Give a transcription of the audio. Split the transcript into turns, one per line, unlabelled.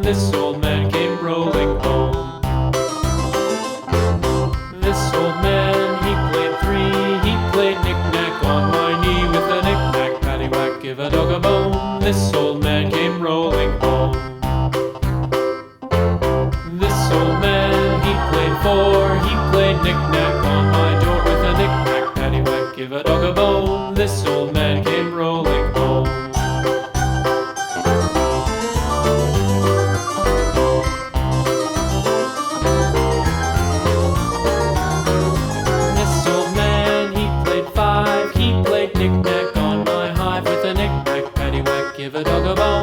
This old man came rolling home. This old man, he played three. He played knick-knack on my knee with a knick-knack, paddywhack, give a dog a bone. This old man came rolling home. This old man, he played four. He played knick-knack on my door with a knick-knack, paddywhack, give a dog a bone. This old man came rolling home. This old man, he played five. He played knick-knack on my hive with a knick-knack, paddywhack, give a dog a bone.